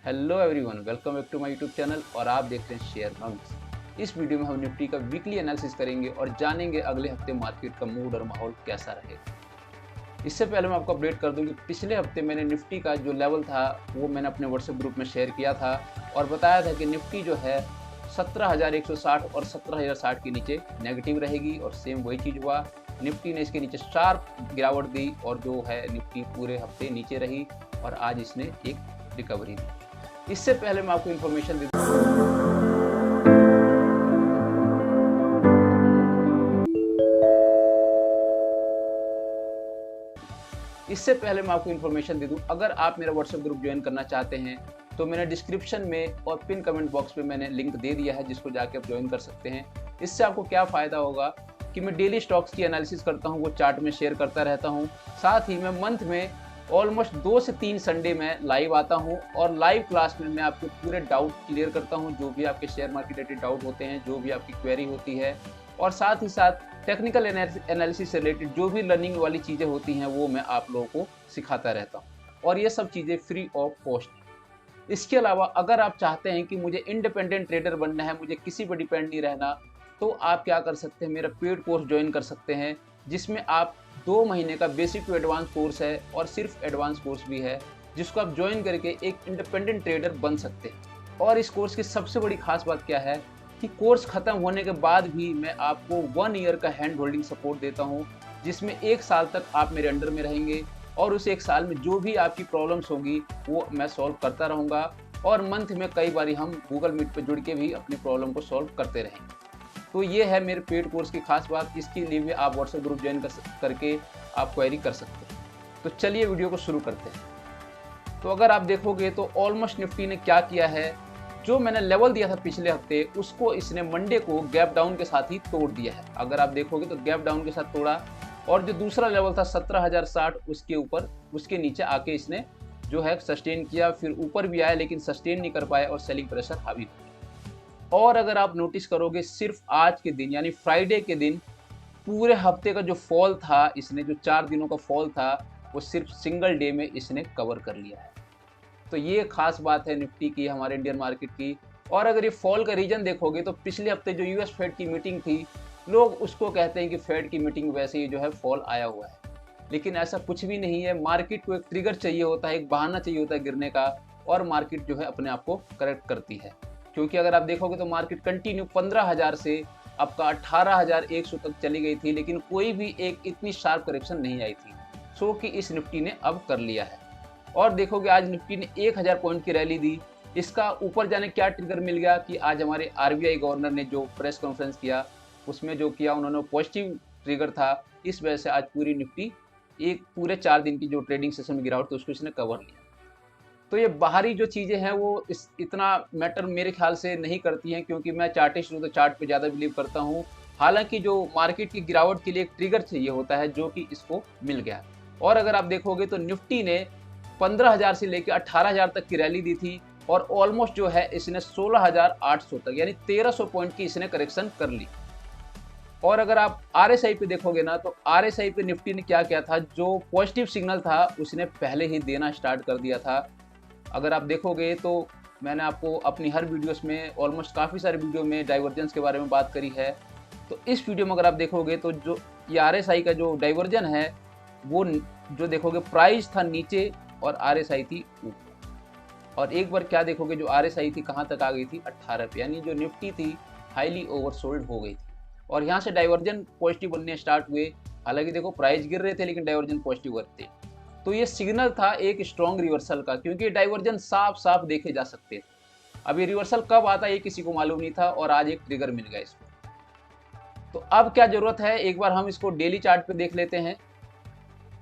Hello everyone, welcome back to my YouTube channel और आप देख रहे हैं शेयर मंक्स। इस वीडियो में हम निफ्टी का वीकली एनालिसिस करेंगे और जानेंगे अगले हफ्ते मार्केट का मूड और माहौल कैसा रहेगा। इससे पहले मैं आपको अपडेट कर दूं कि पिछले हफ्ते मैंने निफ्टी का जो लेवल था वो मैंने अपने व्हाट्सएप ग्रुप में शेयर किया था और बताया था कि निफ्टी जो है 17,160 और 17,060 के नीचे नेगेटिव रहेगी और सेम वही चीज़ हुआ। निफ्टी ने इसके नीचे शार्प गिरावट दी और जो है निफ्टी पूरे हफ्ते नीचे रही और आज इसने एक रिकवरी दी। इससे पहले मैं आपको इन्फॉर्मेशन दे दूं, अगर आप मेरा व्हाट्सएप ग्रुप ज्वाइन करना चाहते हैं तो मैंने डिस्क्रिप्शन में और पिन कमेंट बॉक्स में मैंने लिंक दे दिया है, जिसको जाके आप ज्वाइन कर सकते हैं। इससे आपको क्या फ़ायदा होगा कि मैं डेली स्टॉक्स की एनालिसिस करता हूं, वो चार्ट में शेयर करता रहता हूं। साथ ही मैं मंथ में ऑलमोस्ट 2 से 3 संडे में लाइव आता हूं और लाइव क्लास में मैं आपके पूरे डाउट क्लियर करता हूं, जो भी आपके शेयर मार्केट रिलेटेड डाउट होते हैं, जो भी आपकी क्वेरी होती है, और साथ ही साथ टेक्निकल एनालिसिस से रिलेटेड जो भी लर्निंग वाली चीज़ें होती हैं वो मैं आप लोगों को सिखाता रहता हूँ और ये सब चीज़ें फ्री ऑफ कॉस्ट। इसके अलावा अगर आप चाहते हैं कि मुझे इंडिपेंडेंट ट्रेडर बनना है, मुझे किसी पर डिपेंड नहीं रहना, तो आप क्या कर सकते हैं, मेरा पेड कोर्स ज्वाइन कर सकते हैं, जिसमें आप 2 महीने का बेसिक टू एडवांस कोर्स है और सिर्फ एडवांस कोर्स भी है, जिसको आप ज्वाइन करके एक इंडिपेंडेंट ट्रेडर बन सकते हैं। और इस कोर्स की सबसे बड़ी खास बात क्या है कि कोर्स ख़त्म होने के बाद भी मैं आपको 1 ईयर का हैंड होल्डिंग सपोर्ट देता हूँ, जिसमें 1 साल तक आप मेरे अंडर में रहेंगे और उस 1 साल में जो भी आपकी प्रॉब्लम्स होंगी वो मैं सॉल्व करता रहूँगा और मंथ में कई बार हम गूगल मीट पर जुड़ के भी अपनी प्रॉब्लम को सॉल्व करते रहेंगे। तो ये है मेरे पेड कोर्स की खास बात। इसके लिए भी आप व्हाट्सएप ग्रुप ज्वाइन करके आप क्वेरी कर सकते हैं। तो चलिए वीडियो को शुरू करते हैं। तो अगर आप देखोगे तो ऑलमोस्ट निफ्टी ने क्या किया है, जो मैंने लेवल दिया था पिछले हफ्ते उसको इसने मंडे को गैप डाउन के साथ ही तोड़ दिया है। अगर आप देखोगे तो गैप डाउन के साथ तोड़ा और जो दूसरा लेवल था 17,060 उसके ऊपर उसके नीचे आके इसने जो है सस्टेन किया, फिर ऊपर भी आया लेकिन सस्टेन नहीं कर पाया और सेलिंग प्रेशर हावी हो गया। और अगर आप नोटिस करोगे सिर्फ आज के दिन यानी फ्राइडे के दिन पूरे हफ्ते का जो फॉल था, इसने जो 4 दिनों का फॉल था वो सिर्फ सिंगल डे में इसने कवर कर लिया है। तो ये खास बात है निफ्टी की, हमारे इंडियन मार्केट की। और अगर ये फॉल का रीजन देखोगे तो पिछले हफ्ते जो यूएस फेड की मीटिंग थी, लोग उसको कहते हैं कि फेड की मीटिंग वैसे ही जो है फॉल आया हुआ है, लेकिन ऐसा कुछ भी नहीं है। मार्केट को एक ट्रिगर चाहिए होता है, एक बहाना चाहिए होता है गिरने का, और मार्केट जो है अपने आप को करेक्ट करती है। क्योंकि अगर आप देखोगे तो मार्केट कंटिन्यू 15,000 से आपका 18,100 तक चली गई थी, लेकिन कोई भी एक इतनी शार्प करेक्शन नहीं आई थी, सो कि इस निफ्टी ने अब कर लिया है। और देखोगे आज निफ्टी ने 1,000 पॉइंट की रैली दी। इसका ऊपर जाने क्या ट्रिगर मिल गया कि आज हमारे आरबीआई गवर्नर ने जो प्रेस कॉन्फ्रेंस किया उसमें जो किया उन्होंने पॉजिटिव ट्रिगर था, इस वजह से आज पूरी निफ्टी एक पूरे 4 दिन की जो ट्रेडिंग सेशन में गिरावट थी उसको इसने कवर लिया। तो ये बाहरी जो चीज़ें हैं वो इतना मैटर मेरे ख्याल से नहीं करती हैं, क्योंकि मैं चार्टिस्ट हूँ तो चार्ट पे ज़्यादा बिलीव करता हूँ। हालांकि जो मार्केट की गिरावट के लिए एक ट्रिगर चाहिए होता है, जो कि इसको मिल गया। और अगर आप देखोगे तो निफ्टी ने 15,000 से लेकर 18,000 तक की रैली दी थी और ऑलमोस्ट जो है इसने 16,800 तक यानी 1,300 पॉइंट की इसने करेक्शन कर ली। और अगर आप आरएसआई पे देखोगे ना तो आरएसआई पे निफ्टी ने क्या किया था, जो पॉजिटिव सिग्नल था उसने पहले ही देना स्टार्ट कर दिया था। अगर आप देखोगे तो मैंने आपको अपनी हर वीडियोस में ऑलमोस्ट काफ़ी सारे वीडियो में डाइवर्जेंस के बारे में बात करी है। तो इस वीडियो में अगर आप देखोगे तो जो ये आरएसआई का जो डाइवर्जन है वो जो देखोगे प्राइस था नीचे और आरएसआई थी ऊपर। और एक बार क्या देखोगे जो आरएसआई थी कहाँ तक आ गई थी, 18 पे, यानी जो निफ्टी थी हाईली ओवरसोल्ड हो गई थी और यहाँ से डाइवर्जन पॉजिटिव बनने स्टार्ट हुए। हालांकि देखो प्राइस गिर रहे थे लेकिन डाइवर्जन पॉजिटिव करते। तो ये सिग्नल था एक स्ट्रॉन्ग रिवर्सल का, क्योंकि डाइवर्जन साफ साफ देखे जा सकते थे। अब ये रिवर्सल कब आता है ये किसी को मालूम नहीं था और आज एक ट्रिगर मिल गया इसको। तो अब क्या जरूरत है, एक बार हम इसको डेली चार्ट पे देख लेते हैं।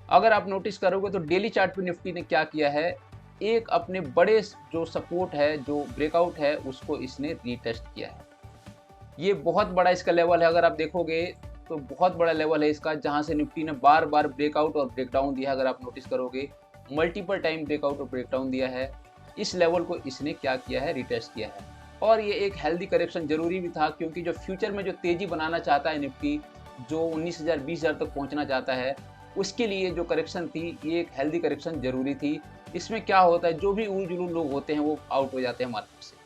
अगर आप नोटिस करोगे तो डेली चार्ट पे निफ्टी ने क्या किया है, एक अपने बड़े जो सपोर्ट है, जो ब्रेकआउट है, उसको इसने रीटेस्ट किया है। ये बहुत बड़ा इसका लेवल है, अगर आप देखोगे तो बहुत बड़ा लेवल है इसका, जहां से निफ्टी ने बार बार ब्रेकआउट और ब्रेकडाउन दिया। अगर आप नोटिस करोगे मल्टीपल टाइम ब्रेकआउट और ब्रेकडाउन दिया है। इस लेवल को इसने क्या किया है, रिटेस्ट किया है। और ये एक हेल्दी करेक्शन जरूरी भी था, क्योंकि जो फ्यूचर में जो तेजी बनाना चाहता है निफ्टी, जो 19,000 20,000 तक पहुंचना चाहता है, उसके लिए जो करेक्शन थी ये एक हेल्दी करेक्शन जरूरी थी। इसमें क्या होता है, जो भी उल जुलूल लोग होते हैं वो आउट हो जाते हैं मार्केट से,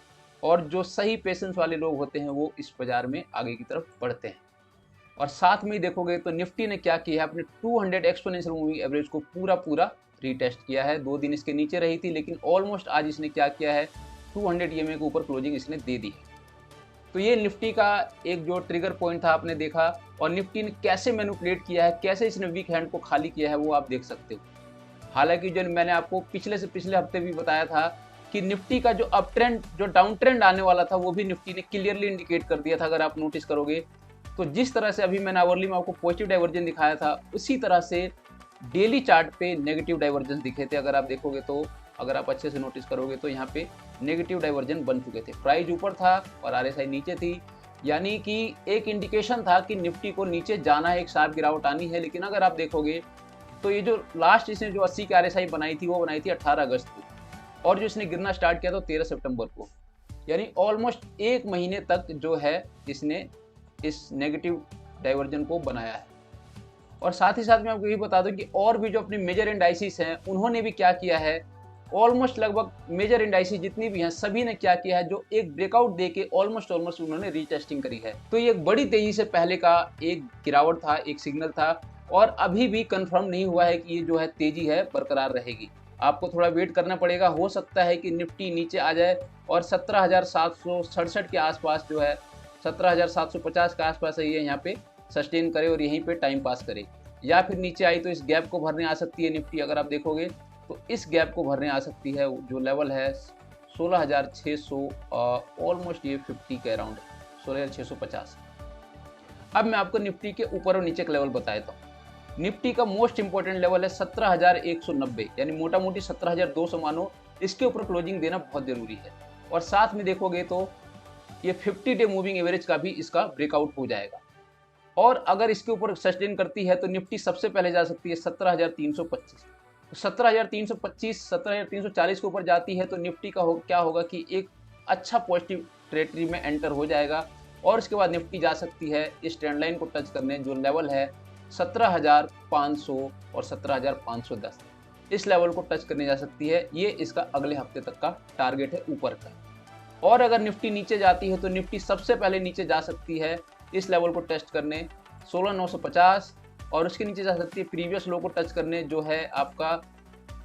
और जो सही पेशेंस वाले लोग होते हैं वो इस बाजार में आगे की तरफ बढ़ते हैं। और साथ में ही देखोगे तो निफ्टी ने क्या किया है, अपने 200 एक्सपोनेंशियल मूविंग एवरेज को पूरा रीटेस्ट किया है। 2 दिन इसके नीचे रही थी, लेकिन ऑलमोस्ट आज इसने क्या किया है, 200 EMA के ऊपर क्लोजिंग इसने दे दी है। तो ये निफ्टी का एक जो ट्रिगर पॉइंट था आपने देखा, और निफ्टी ने कैसे मैनिपुलेट किया है, कैसे इसने वीक हैंड को खाली किया है, वो आप देख सकते हो। हालांकि जो मैंने आपको पिछले से पिछले हफ्ते भी बताया था कि निफ्टी का जो अप ट्रेंड, जो डाउन ट्रेंड आने वाला था, वो भी निफ्टी ने क्लियरली इंडिकेट कर दिया था। अगर आप नोटिस करोगे तो जिस तरह से अभी मैंने आवरली में आपको पॉजिटिव डाइवर्जेंस दिखाया था, उसी तरह से डेली चार्ट पे नेगेटिव डाइवर्जेंस दिखे थे। अगर आप देखोगे तो, अगर आप अच्छे से नोटिस करोगे तो यहाँ पे नेगेटिव डाइवर्जेंस बन चुके थे। प्राइस ऊपर था और RSI नीचे थी, यानी कि एक इंडिकेशन था कि निफ्टी को नीचे जाना है, एक शार्प गिरावट आनी है। लेकिन अगर आप देखोगे तो ये जो लास्ट इसने जो 80 की RSI बनाई थी, वो बनाई थी 18 अगस्त को, और जो इसने गिरना स्टार्ट किया था 13 सितंबर को, यानी ऑलमोस्ट 1 महीने तक जो है इसने इस नेगेटिव डाइवर्जन को बनाया है। और साथ ही साथ मैं आपको ये बता दूं कि और भी जो अपनी मेजर इंडाइसिस हैं, उन्होंने भी क्या किया है, ऑलमोस्ट लगभग मेजर इंडाइसिस जितनी भी हैं सभी ने क्या किया है, जो एक ब्रेकआउट देके ऑलमोस्ट उन्होंने रीटेस्टिंग करी है। तो ये एक बड़ी तेजी से पहले का एक गिरावट था, एक सिग्नल था, और अभी भी कंफर्म नहीं हुआ है कि ये जो है तेजी है बरकरार रहेगी। आपको थोड़ा वेट करना पड़ेगा। हो सकता है कि निफ्टी नीचे आ जाए और 17,767 के आसपास जो है, 17,750 के आसपास है, ये यहाँ पे सस्टेन करे और यहीं पे टाइम पास करे, या फिर नीचे आई तो इस गैप को भरने आ सकती है निफ्टी। अगर आप देखोगे तो इस गैप को भरने आ सकती है, जो लेवल है 16,600, ऑलमोस्ट ये 50 के अराउंड, 16,650। अब मैं आपको निफ्टी के ऊपर और नीचे का लेवल बता देता हूँ। निफ्टी का मोस्ट इंपॉर्टेंट लेवल है 17,190, यानी मोटा मोटी 17,200 मानो, इसके ऊपर क्लोजिंग देना बहुत जरूरी है। और साथ में देखोगे तो ये 50 डे मूविंग एवरेज का भी इसका ब्रेकआउट हो जाएगा, और अगर इसके ऊपर सस्टेन करती है तो निफ्टी सबसे पहले जा सकती है 17,325। तो 17,325, 17,340 के ऊपर जाती है तो निफ्टी का क्या होगा कि एक अच्छा पॉजिटिव टेरिटरी में एंटर हो जाएगा, और उसके बाद निफ्टी जा सकती है इस ट्रेंड लाइन को टच करने, जो लेवल है 17,500 और 17,510, इस लेवल को टच करने जा सकती है। ये इसका अगले हफ्ते तक का टारगेट है ऊपर का। और अगर निफ्टी नीचे जाती है तो निफ्टी सबसे पहले नीचे जा सकती है इस लेवल को टेस्ट करने 16,950, और उसके नीचे जा सकती है प्रीवियस लो को टच करने, जो है आपका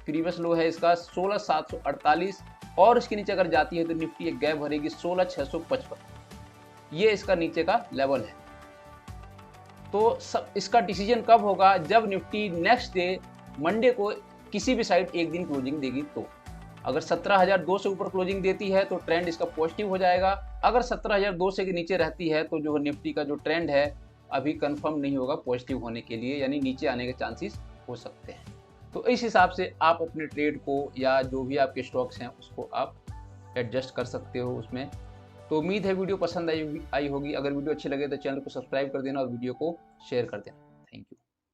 प्रीवियस लो है इसका 16,748, और उसके नीचे अगर जाती है तो निफ्टी एक गैप भरेगी 16,655। ये इसका नीचे का लेवल है। तो इसका डिसीजन कब होगा, जब निफ्टी नेक्स्ट डे मंडे को किसी भी साइड एक दिन क्लोजिंग देगी। तो अगर 17,200 से ऊपर क्लोजिंग देती है तो ट्रेंड इसका पॉजिटिव हो जाएगा। अगर 17,200 से के नीचे रहती है तो जो निफ्टी का जो ट्रेंड है अभी कंफर्म नहीं होगा पॉजिटिव होने के लिए, यानी नीचे आने के चांसेस हो सकते हैं। तो इस हिसाब से आप अपने ट्रेड को या जो भी आपके स्टॉक्स हैं उसको आप एडजस्ट कर सकते हो उसमें। तो उम्मीद है वीडियो पसंद आई होगी। अगर वीडियो अच्छी लगे तो चैनल को सब्सक्राइब कर देना और वीडियो को शेयर कर देना।